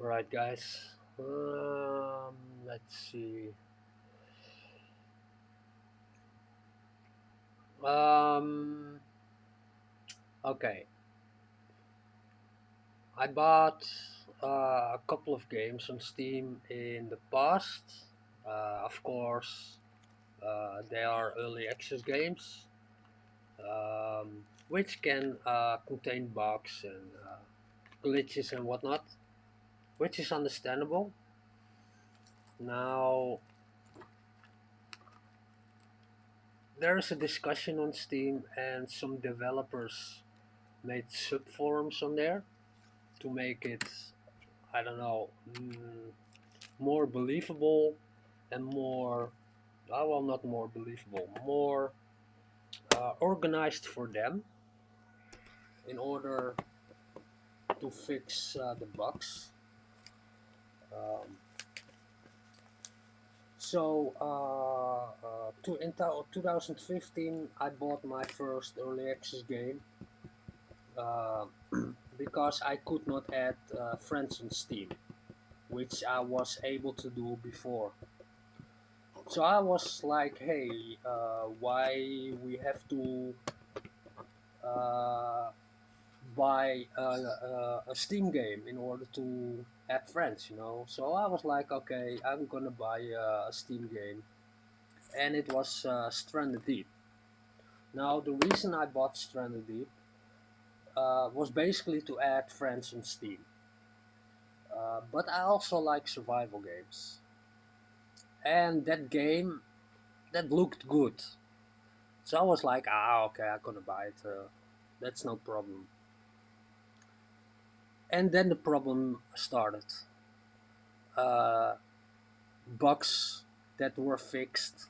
Alright, guys. Let's see. Um, okay. I bought a couple of games on Steam in the past. Of course, they are early access games, which can contain bugs and glitches and whatnot, which is understandable. Now, there is a discussion on Steam, and some developers made subforums on there to make it, I don't know, more believable and more, well, not more believable, more organized for them in order to fix the bugs. Um, in 2015, I bought my first early access game uh, because I could not add friends on Steam, which I was able to do before. So I was like, hey, why we have to uh, buy a Steam game in order to add friends, you know? So I was like, okay, I'm gonna buy a Steam game, and it was Stranded Deep. Now the reason I bought Stranded Deep was basically to add friends on Steam, but I also like survival games, and that game that looked good. So I was like, okay, I'm gonna buy it. That's no problem. And then the problem started. Uh, Bugs that were fixed,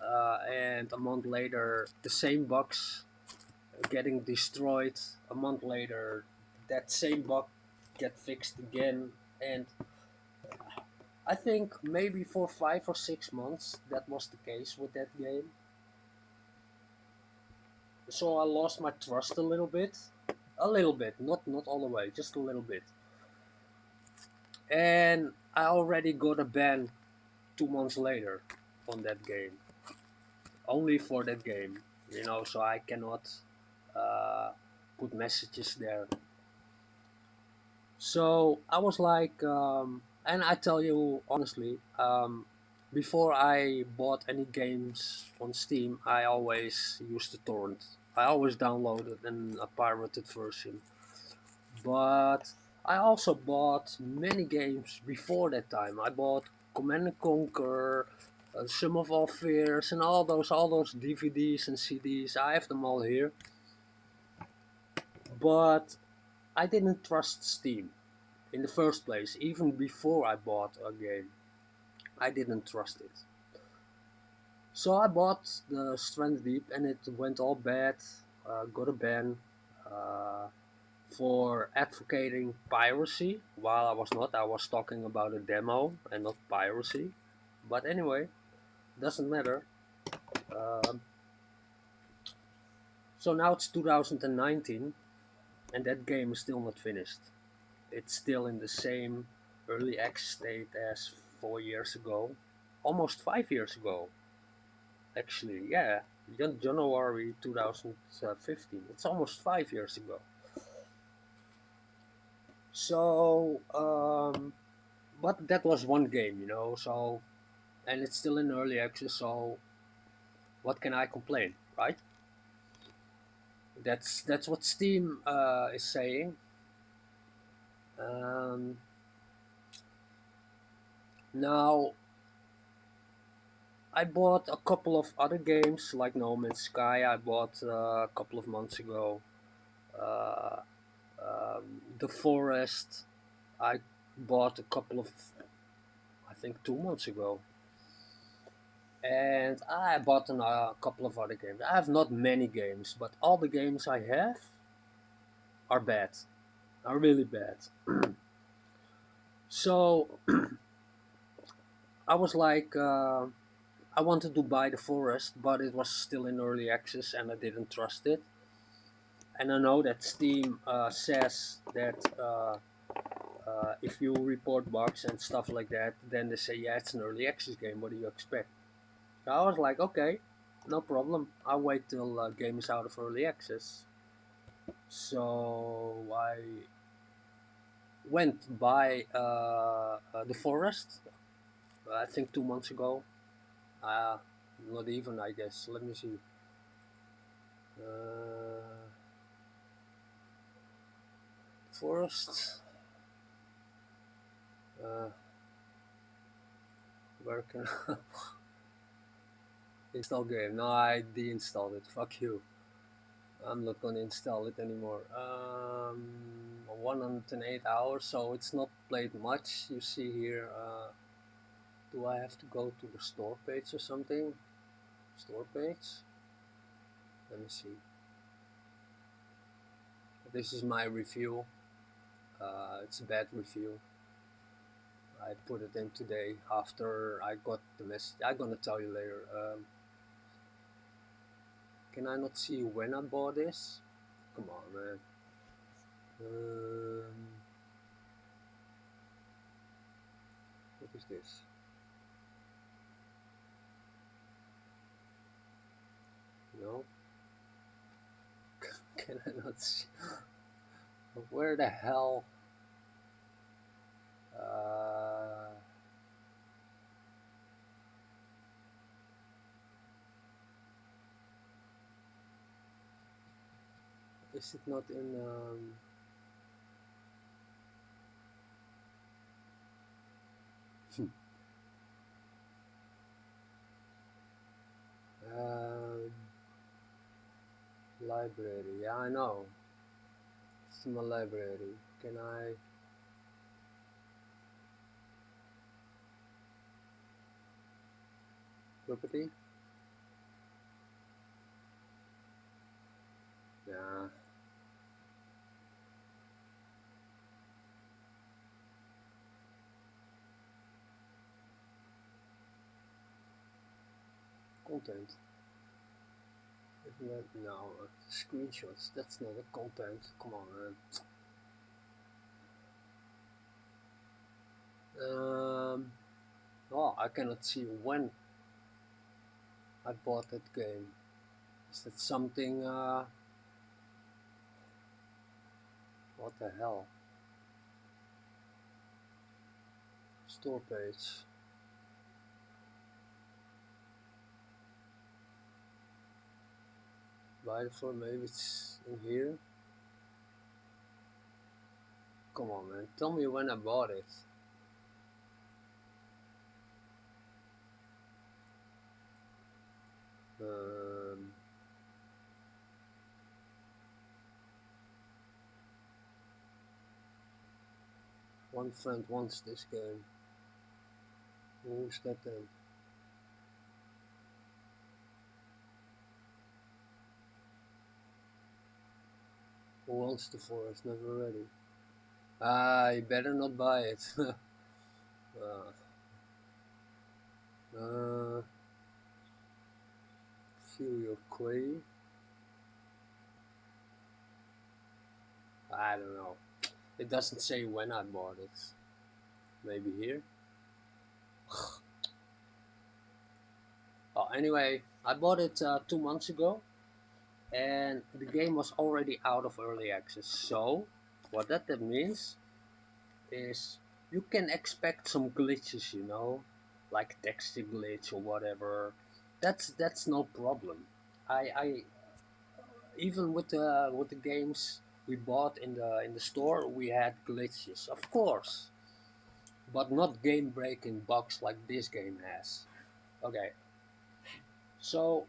and a month later, the same bugs getting destroyed. A month later, that same bug get fixed again, and I think maybe for 5 or 6 months that was the case with that game. So I lost my trust a little bit, not all the way, just a little bit. And I already got a ban 2 months later on that game, only for that game, you know. So I cannot uh, put messages there. So I was like, and I tell you honestly, before I bought any games on Steam, I always used the torrent. I always downloaded a pirated version. But I also bought many games before that time. I bought Command and Conquer, Sum of All Fears, and all those DVDs and CDs. I have them all here. But I didn't trust Steam in the first place. Even before I bought a game, I didn't trust it. So I bought the Stranded Deep, and it went all bad. Got a ban. Uh, for advocating piracy, while I was talking about a demo and not piracy. But anyway, doesn't matter. Um, so now it's 2019, and that game is still not finished. It's still in the same early access state as 4 years ago, almost 5 years ago. Actually, yeah, January 2015. It's almost 5 years ago. So, but that was one game, you know. So, and it's still in early access. So, what can I complain, right? That's what Steam is saying. Um, Now, I bought a couple of other games like No Man's Sky. I bought a couple of months ago. Uh, The Forest. I bought a couple of, I think, 2 months ago. And I bought a couple of other games. I have not many games, but all the games I have are bad, are really bad. So I was like, I wanted to buy the Forest, but it was still in early access, and I didn't trust it. And I know that Steam says that if you report bugs and stuff like that, then they say, yeah, it's an early access game. What do you expect? So I was like, okay, no problem. I'll wait till game is out of early access. So I went by the forest. I think 2 months ago. Uh, Not even, I guess. Let me see. Uh, Forest. Uh, where can I install game? No, I deinstalled it. Fuck you. I'm not gonna install it anymore. 108 hours, so it's not played much. You see here. Do I have to go to the store page or something? Store page. Let me see. This is my review. It's a bad review. I put it in today after I got the message. I'm gonna tell you later. Can I not see when I bought this? Come on, man. What is this? No. Can I not see? Where the hell? Is it not in? um, Library. Yeah, I know. It's in my library. Can I? Property? Yeah. Content. Isn't that no screenshots? That's not a content. Come on, man. Oh, I cannot see when I bought that game. Is that something? What the hell? Store page. Buy for maybe it's in here. Come on, man. Tell me when I bought it. Um, One friend wants this game. Who's that then? Who wants the forest? Never ready. You better not buy it. uh, Feel your query. I don't know. It doesn't say when I bought it. Maybe here. Oh, anyway, I bought it 2 months ago, and the game was already out of early access. So, what that means is you can expect some glitches, like texture glitch or whatever. That's no problem. I even with the games we bought in the store, we had glitches, of course, but not game breaking bugs like this game has. Okay, so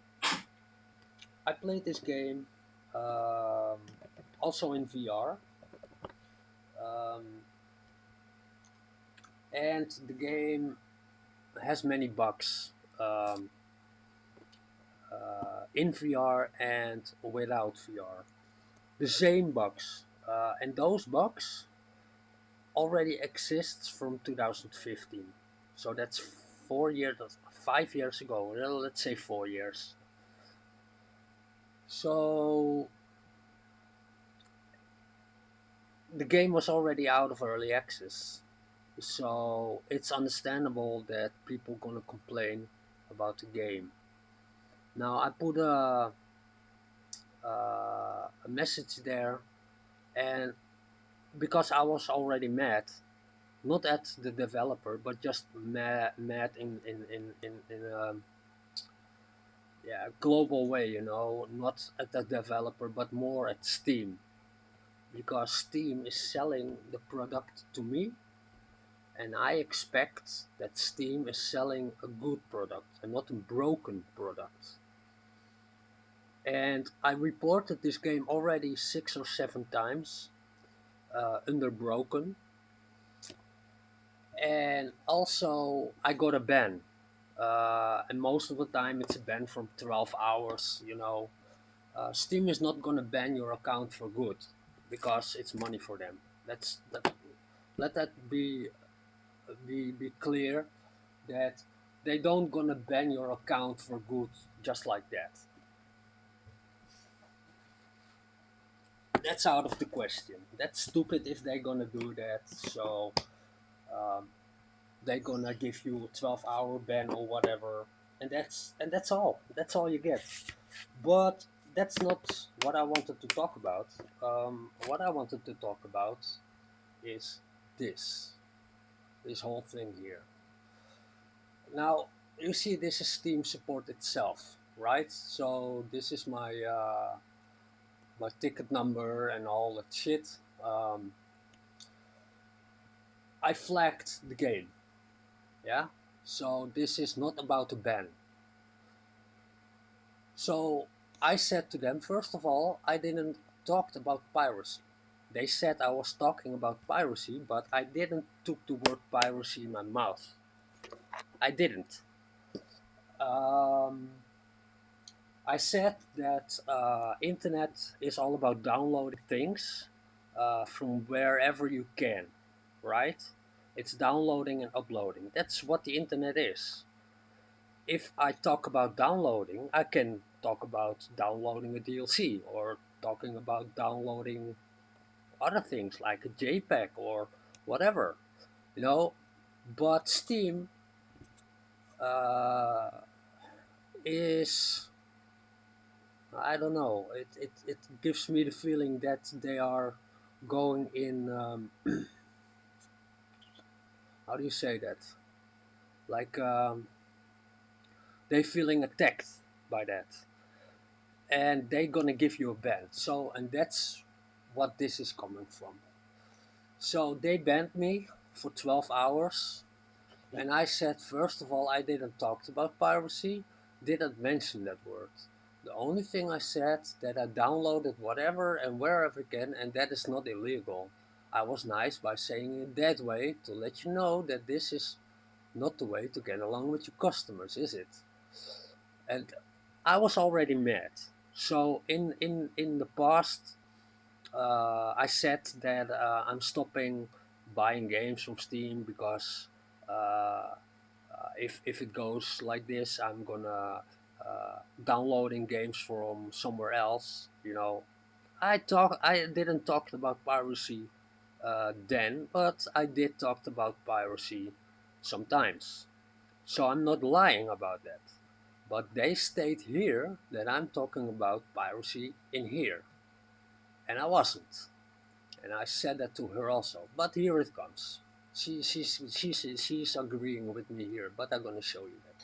I played this game um, also in VR, um, and the game has many bugs um, in VR and without VR. The same bugs, and those bugs already exists from 2015. So that's 4 years, 5 years ago. Well, let's say 4 years. So the game was already out of early access, so it's understandable that people gonna complain about the game. Now I put a message there, and because I was already mad, not at the developer, but just mad in yeah, global way, not at the developer, but more at Steam, because Steam is selling the product to me, and I expect that Steam is selling a good product and not a broken product. And I reported this game already 6 or 7 times under broken, and also I got a ban. And most of the time it's a ban from 12 hours. Steam is not gonna ban your account for good because it's money for them. Let that be clear, that they don't gonna ban your account for good just like that. That's out of the question. That's stupid if they're gonna do that. So um, they're gonna give you a 12-hour ban or whatever, and that's all. That's all you get. But that's not what I wanted to talk about. What I wanted to talk about is this this whole thing here. Now you see, this is Steam support itself, right? So this is my ticket number and all that shit. Um, I flagged the game, yeah. So this is not about a ban. So I said to them, first of all, I didn't talk about piracy. They said I was talking about piracy, but I didn't took the word piracy in my mouth. I didn't. Um, I said that internet is all about downloading things from wherever you can, right? It's downloading and uploading. That's what the internet is. If I talk about downloading, I can talk about downloading a DLC or talking about downloading other things like a JPEG or whatever, you know. But Steam uh, is, I don't know, it gives me the feeling that they are going in, how do you say that? Like they feeling attacked by that, and they gonna give you a ban. So, and that's what this is coming from. So they banned me for 12 hours, and I said, first of all, I didn't talk about piracy, didn't mention that word. The only thing I said that I downloaded whatever and wherever again, and that is not illegal. I was nice by saying it that way to let you know that this is not the way to get along with your customers, is it? And I was already mad. So in the past, I said that I'm stopping buying games from Steam because if it goes like this, I'm gonna downloading games from somewhere else. I didn't talk about piracy then, but I did talk about piracy sometimes. So I'm not lying about that. But they state here that I'm talking about piracy in here, and I wasn't. And I said that to her also. But here it comes. She's agreeing with me here, but I'm gonna show you that.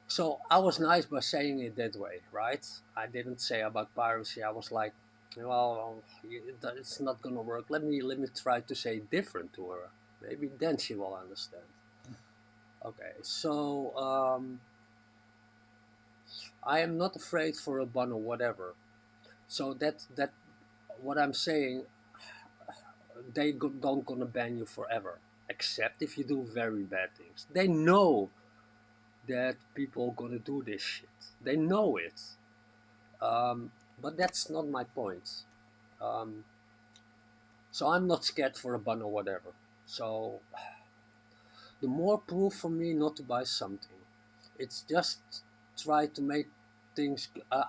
So I was nice by saying it that way, right? I didn't say about piracy. I was like, well, it's not gonna work. Let me try to say different to her. Maybe then she will understand. Okay, so I am not afraid for a bun or whatever. So that what I'm saying, don't gonna ban you forever, except if you do very bad things. They know that people gonna do this shit. They know it. But that's not my point. Um, so I'm not scared for a bun or whatever. So the more proof for me not to buy something. It's just try to make things.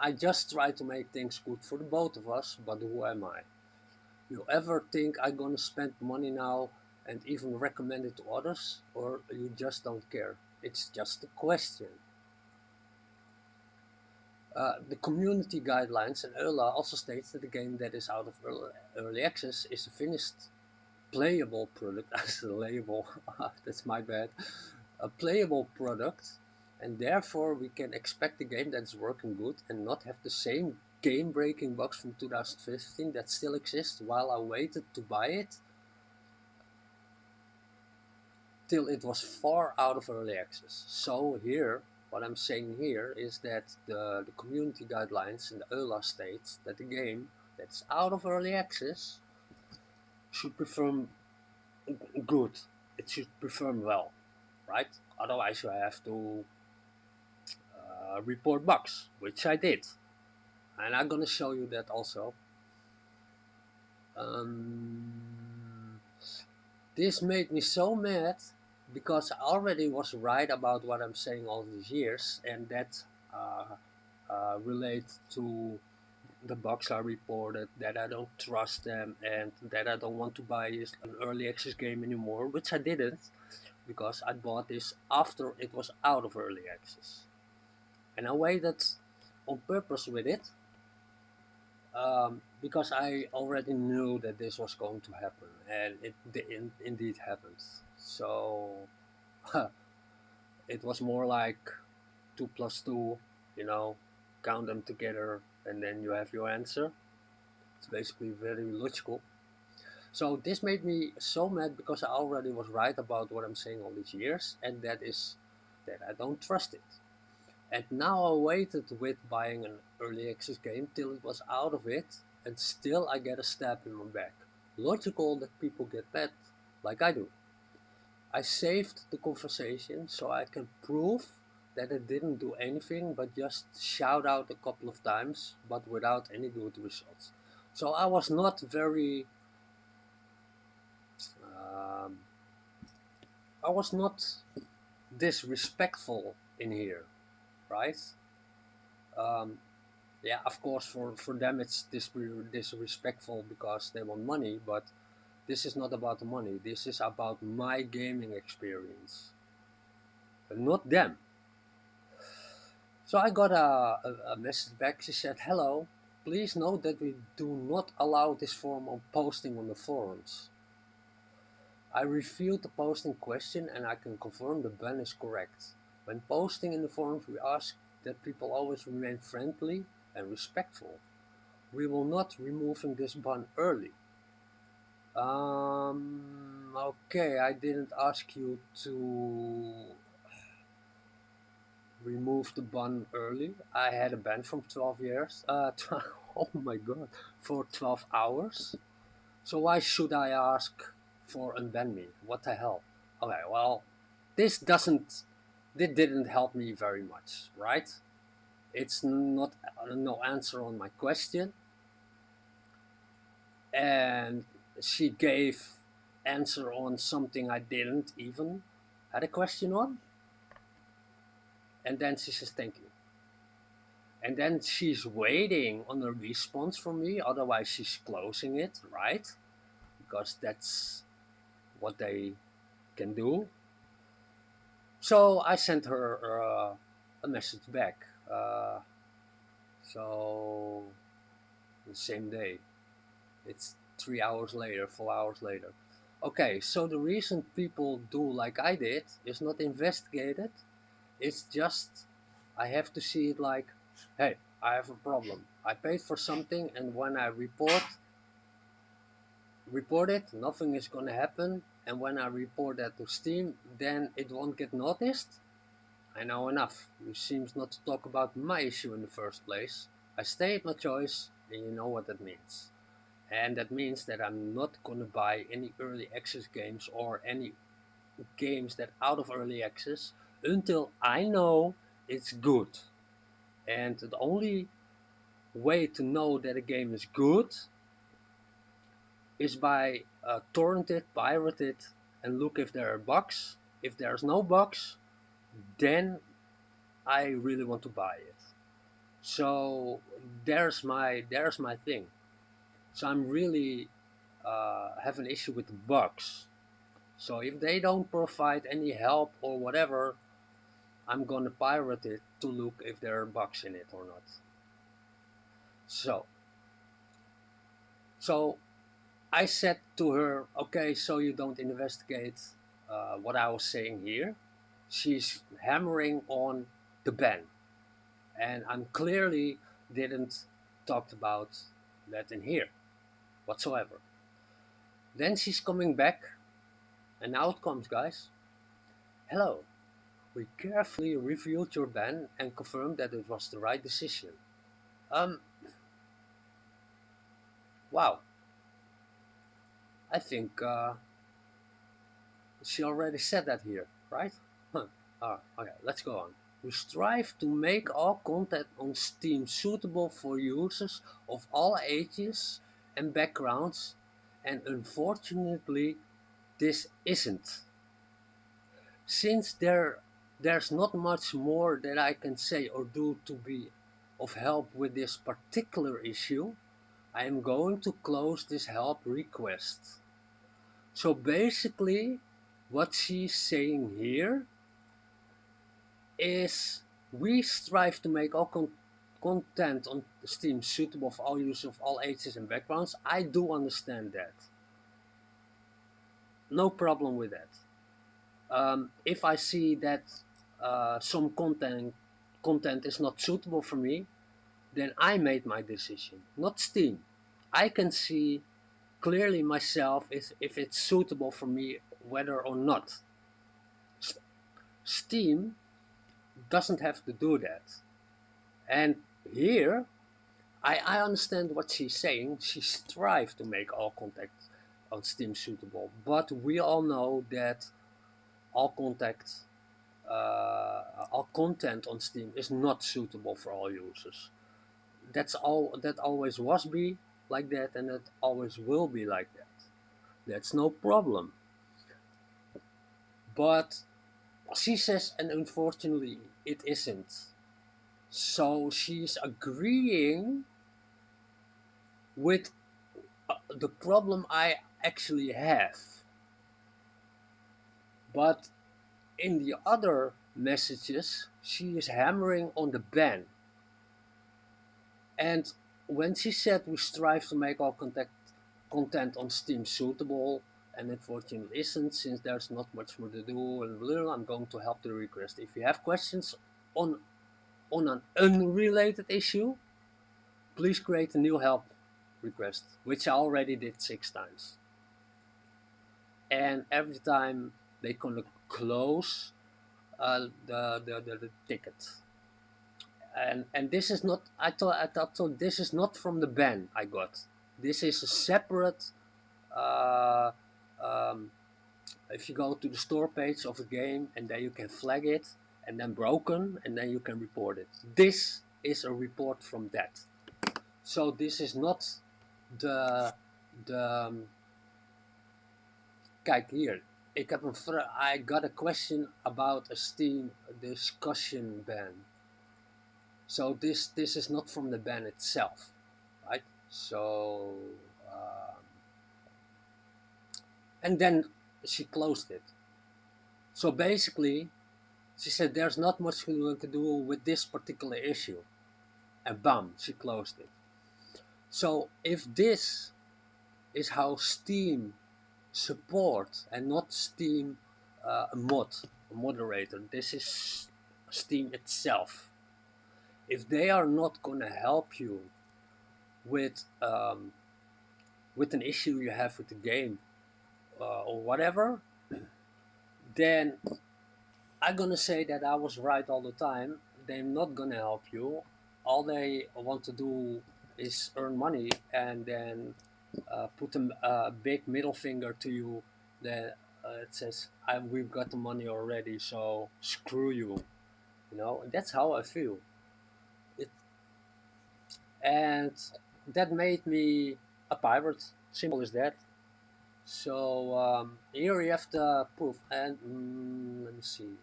I just try to make things good for the both of us. But who am I? You ever think I'm gonna spend money now and even recommend it to others, or you just don't care? It's just a question. The community guidelines and EULA also states that a game that is out of early access is a finished playable product. As a label, that's my bad. A playable product, and therefore we can expect a game that's working good and not have the same game-breaking bugs from 2015 that still exist while I waited to buy it till it was far out of early access. So here, what I'm saying here is that the community guidelines in the EULA states that the game that's out of early access should perform good. It should perform well, right? Otherwise you have to report bugs, which I did. And I'm gonna show you that also. This made me so mad because I already was right about what I'm saying all these years, and that relates to the bugs I reported, that I don't trust them, and that I don't want to buy an early access game anymore, which I didn't, because I bought this after it was out of early access. And I waited on purpose with it, because I already knew that this was going to happen, and it indeed happened. So it was more like 2 plus 2, you know, count them together, and then you have your answer. It's basically very logical. So this made me so mad because I already was right about what I'm saying all these years, and that is that I don't trust it. And now I waited with buying an early access game till it was out of it, and still I get a stab in my back. Logical that people get mad, like I do. I saved the conversation so I can prove that it didn't do anything but just shout out a couple of times, but without any good results. So I was not very... I was not disrespectful in here, right? Yeah, of course, for them it's disrespectful because they want money, but this is not about the money. This is about my gaming experience, not them. So I got a message back. She said, "Hello, please note that we do not allow this form of posting on the forums. I reviewed the posting question and I can confirm the ban is correct. When posting in the forums, we ask that people always remain friendly and respectful. We will not removing this ban early." Okay, I didn't ask you to remove the ban early. I had a ban from 12 years. Oh my god, for 12 hours? So why should I ask for unban me? What the hell? Okay, well, this didn't help me very much, right? It's not no answer on my question, and she gave answer on something I didn't even had a question on, and then she says thank you, and then she's waiting on a response from me, otherwise she's closing it, right? Because that's what they can do. So I sent her a message back, so the same day. It's 3 hours later, 4 hours later. Okay, so the reason people do like I did is not investigated. It's just I have to see it like, hey, I have a problem. I paid for something, and when I report it, nothing is gonna happen. And when I report that to Steam, then it won't get noticed. I know enough. You seems not to talk about my issue in the first place. I stayed my choice, and you know what that means. And that means that I'm not gonna buy any early access games or any games that out of early access until I know it's good. And the only way to know that a game is good is by torrent it, pirate it, and look if there are bugs. If there's no bugs, then I really want to buy it. So there's my thing. So I'm really have an issue with the bugs. So if they don't provide any help or whatever, I'm gonna pirate it to look if there are bugs in it or not. So so I said to her, okay, so you don't investigate what I was saying here. She's hammering on the ban, and I'm clearly didn't talk about that in here whatsoever. Then she's coming back, and now it comes, guys. Hello, we carefully reviewed your ban and confirmed that it was the right decision. Um, wow, I think she already said that here, right? Huh. Okay, let's go on. We strive to make all content on Steam suitable for users of all ages and backgrounds, and unfortunately, this isn't. Since there's not much more that I can say or do to be of help with this particular issue, I am going to close this help request. So basically, what she's saying here is we strive to make all content on Steam suitable for all users of all ages and backgrounds. I do understand that. No problem with that. If I see that some content is not suitable for me, then I made my decision, not Steam. I can see clearly myself if it's suitable for me, whether or not. Steam doesn't have to do that. And here, I understand what she's saying. She strives to make all content on Steam suitable, but we all know that all contact, all content on Steam is not suitable for all users. That's all. That always was be like that, and it always will be like that. That's no problem. But she says, and unfortunately, it isn't. So she's agreeing with the problem I actually have. But in the other messages, she is hammering on the ban. And when she said we strive to make all content on Steam suitable, and unfortunately isn't, since there's not much more to do, and I'm going to help the request. If you have questions on an unrelated issue, please create a new help request, which I already did 6 times. And every time they gonna close the ticket. And this is not, I thought this is not from the ban I got. This is a separate uh, um, if you go to the store page of a game, and then you can flag it, and then broken, and then you can report it. This is a report from that. So this is not de kijk hier. I got a question about a Steam discussion ban. So this is not from the ban itself, right? So and then she closed it. So basically, she said there's not much to do with this particular issue, and bam, she closed it. So if this is how Steam support and not Steam a moderator, this is Steam itself. If they are not gonna help you with an issue you have with the game or whatever, then I'm gonna say that I was right all the time. They're not gonna help you. All they want to do is earn money, and then put a big middle finger to you that it says, "We've got the money already, so screw you." You know, and that's how I feel. It and that made me a pirate. Simple as that. So here you have the proof, and let me see.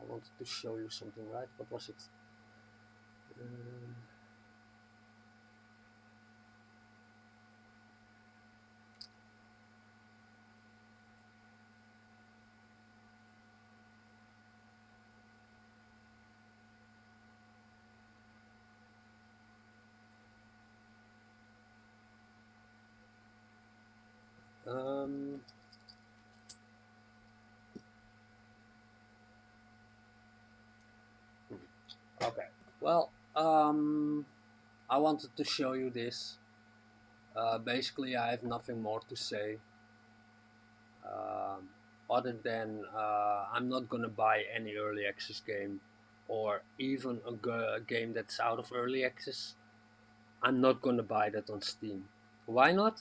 I wanted to show you something, right? What was it? Um, okay. Well, I wanted to show you this. Basically, I have nothing more to say. Um, other than I'm not gonna buy any early access game, or even a game that's out of early access. I'm not gonna buy that on Steam. Why not?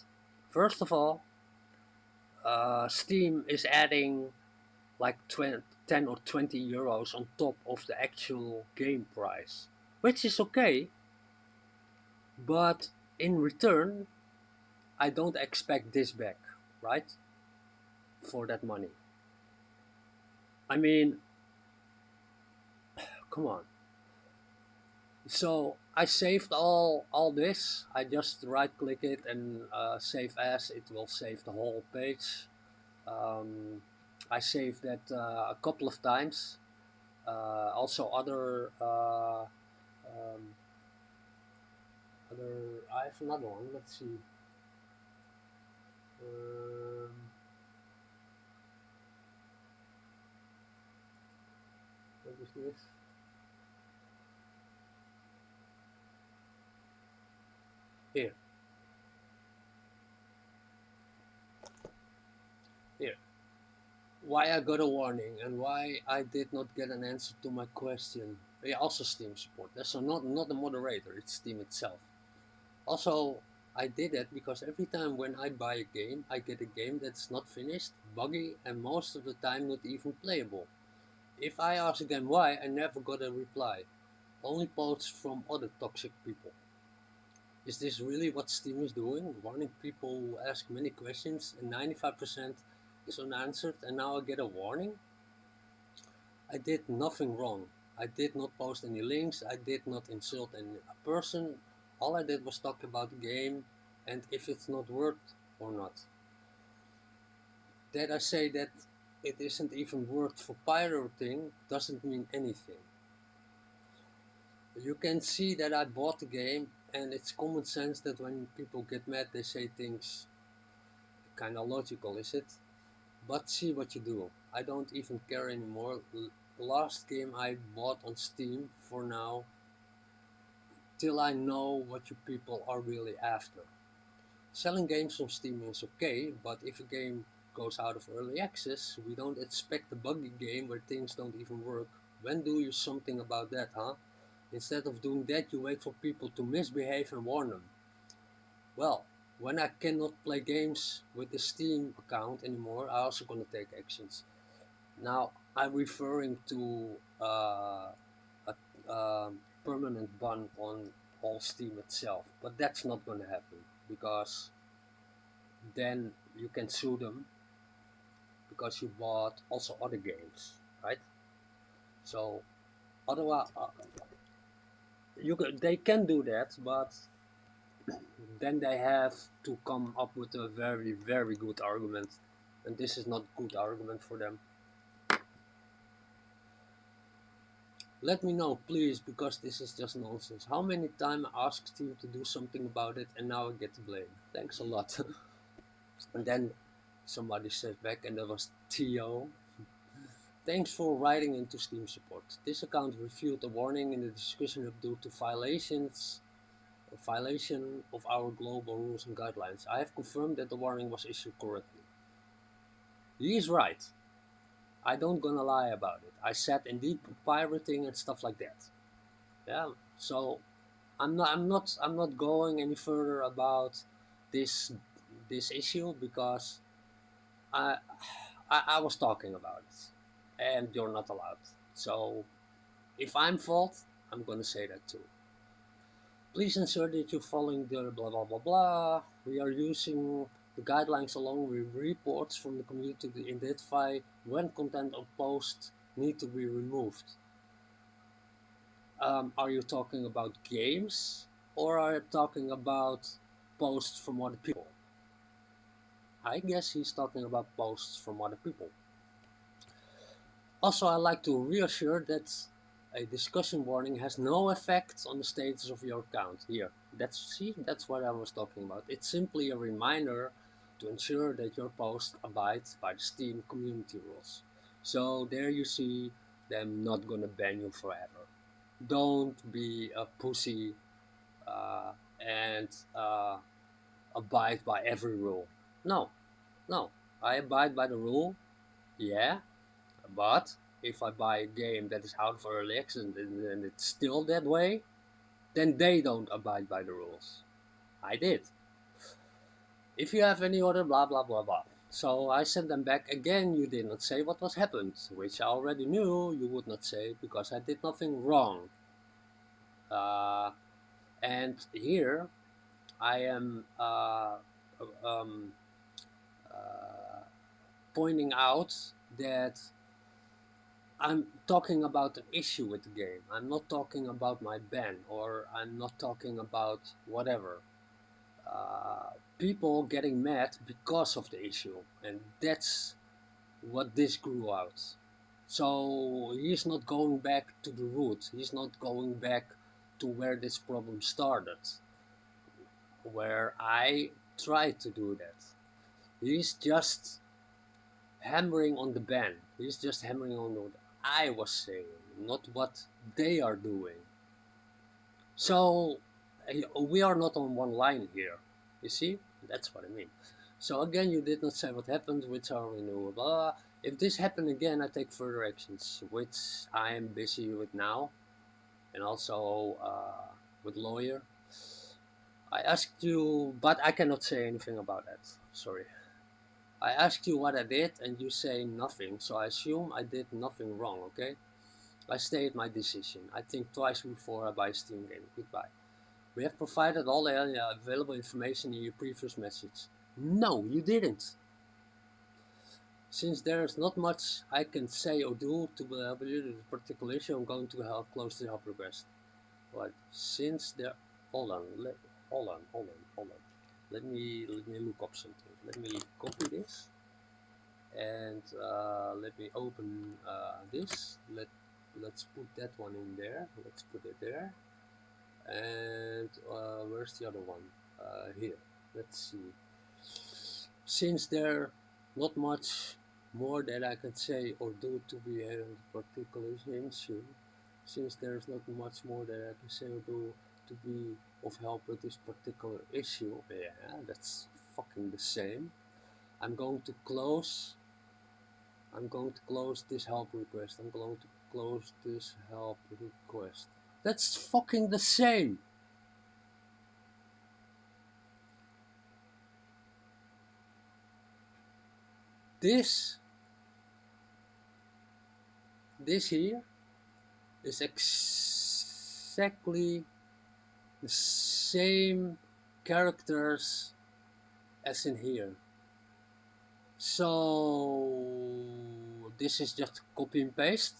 First of all, Steam is adding like 10 or 20 euros on top of the actual game price, which is okay, but in return, I don't expect this back, right? For that money. I mean, come on. So I saved all this. I just right click it and save as. It will save the whole page. Um, I saved that a couple of times. Also other. I have another one. Let's see. Um, what is this? Here, here. Why I got a warning and why I did not get an answer to my question. Yeah, also Steam support. So not the moderator. It's Steam itself. Also, I did that because every time when I buy a game, I get a game that's not finished, buggy, and most of the time not even playable. If I ask them why, I never got a reply. Only posts from other toxic people. Is this really what Steam is doing? Warning people who ask many questions and 95% is unanswered, and now I get a warning? I did nothing wrong. I did not post any links. I did not insult any person. All I did was talk about the game and if it's not worth or not. That I say that it isn't even worth for pirating doesn't mean anything. You can see that I bought the game, and it's common sense that when people get mad they say things kind of logical, is it? But see what you do. I don't even care anymore. Last game I bought on Steam for now, till I know what you people are really after. Selling games on Steam is okay, but if a game goes out of early access, we don't expect a buggy game where things don't even work. When do you something about that, huh? Instead of doing that, you wait for people to misbehave and warn them. Well, when I cannot play games with the Steam account anymore, I also gonna take actions. Now, I'm referring to a permanent ban on all Steam itself, but that's not gonna happen because then you can sue them because you bought also other games, right? So otherwise, they can do that, but then they have to come up with a very good argument, and this is not good argument for them. Let me know, please, because this is just nonsense. How many times I asked Steam to do something about it, and now I get to blame? Thanks a lot. And then somebody says back, and that was Theo. Thanks for writing into Steam support. This account revealed a warning in the discussion hub due to violation of our global rules and guidelines. I have confirmed that the warning was issued correctly. He is right. I don't gonna lie about it. I said indeed pirating and stuff like that. Yeah. So I'm not going any further about this this issue because I I was talking about it, and you're not allowed. So if I'm fault, I'm gonna say that too. Please ensure that you're following the blah blah blah blah. We are using the guidelines along with reports from the community to identify when content or post need to be removed. Are you talking about games, or are you talking about posts from other people? I guess he's talking about posts from other people. Also, I like to reassure that a discussion warning has no effect on the status of your account. Here, that's what I was talking about. It's simply a reminder to ensure that your post abides by the Steam community rules. So there you see them not gonna ban you forever. Don't be a pussy uh, and abide by every rule. No, no. I abide by the rule, yeah, but if I buy a game that is out for early access and it's still that way, then they don't abide by the rules. I did. If you have any other blah blah blah blah. So I sent them back again. You did not say what was happened, which I already knew you would not say because I did nothing wrong. Uh, and here I am um, uh, pointing out that I'm talking about an issue with the game. I'm not talking about my ban, or I'm not talking about whatever. Uh, People getting mad because of the issue, and that's what this grew out. So he's not going back to the root. He's not going back to where this problem started, where I tried to do that. He's just hammering on the ban. He's just hammering on what I was saying, not what they are doing. So we are not on one line here. You see? That's what I mean. So again, you did not say what happened, which are renewable. If this happened again, I take further actions, which I am busy with now, and also with lawyer. I asked you, but I cannot say anything about that. Sorry. I asked you what I did, and you say nothing, so I assume I did nothing wrong, okay? I stayed my decision. I think twice before I buy a Steam game. Goodbye. We have provided all the available information in your previous message. No, you didn't. Since there is not much I can say or do to help you with this particular issue, I'm going to help close the help request. But since there, hold on, hold on. Let me look up something. Let me copy this and let me open this. Let's put that one in there. Let's put it there. And where's the other one? Here. Let's see. Since there not much more that I can say or do to be a particular issue, since there's not much more that I can say or do to be of help with this particular issue, yeah, that's fucking the same. I'm going to close this help request. I'm going to close this help request. That's fucking the same. This here is exactly the same characters as in here. So this is just copy and paste,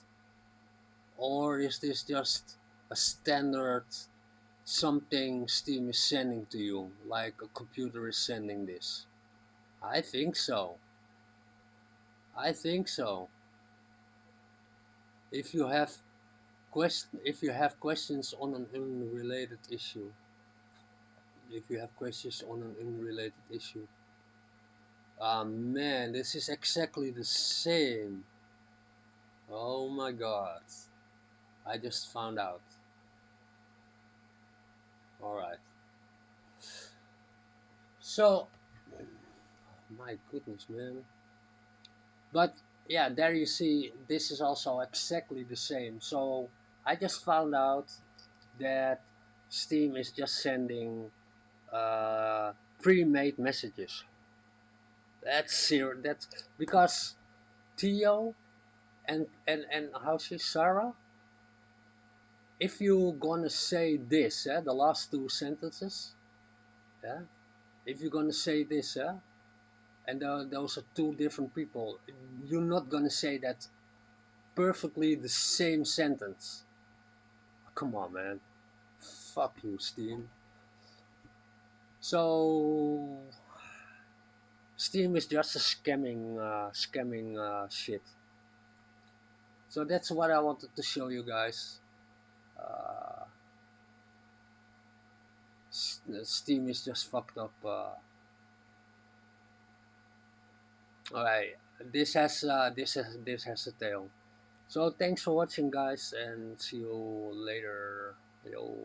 or is this just a standard something Steam is sending to you, like a computer is sending this? I think so. I think so. If you have questions on an unrelated issue, man, this is exactly the same. Oh my god. I just found out. Alright. So, my goodness, man. But, yeah, there you see, this is also exactly the same. So, I just found out that Steam is just sending pre-made messages. That's because Theo and how's she, Sarah? If you gonna say this, the last two sentences, yeah, if you're gonna say this, and those are two different people, you're not gonna say that perfectly the same sentence. Come on, man. Fuck you, Steam. So Steam is just a scamming shit. So that's what I wanted to show you guys. Uh, Steam is just fucked up. Alright, this has a tail. So thanks for watching, guys, and see you later. Yo.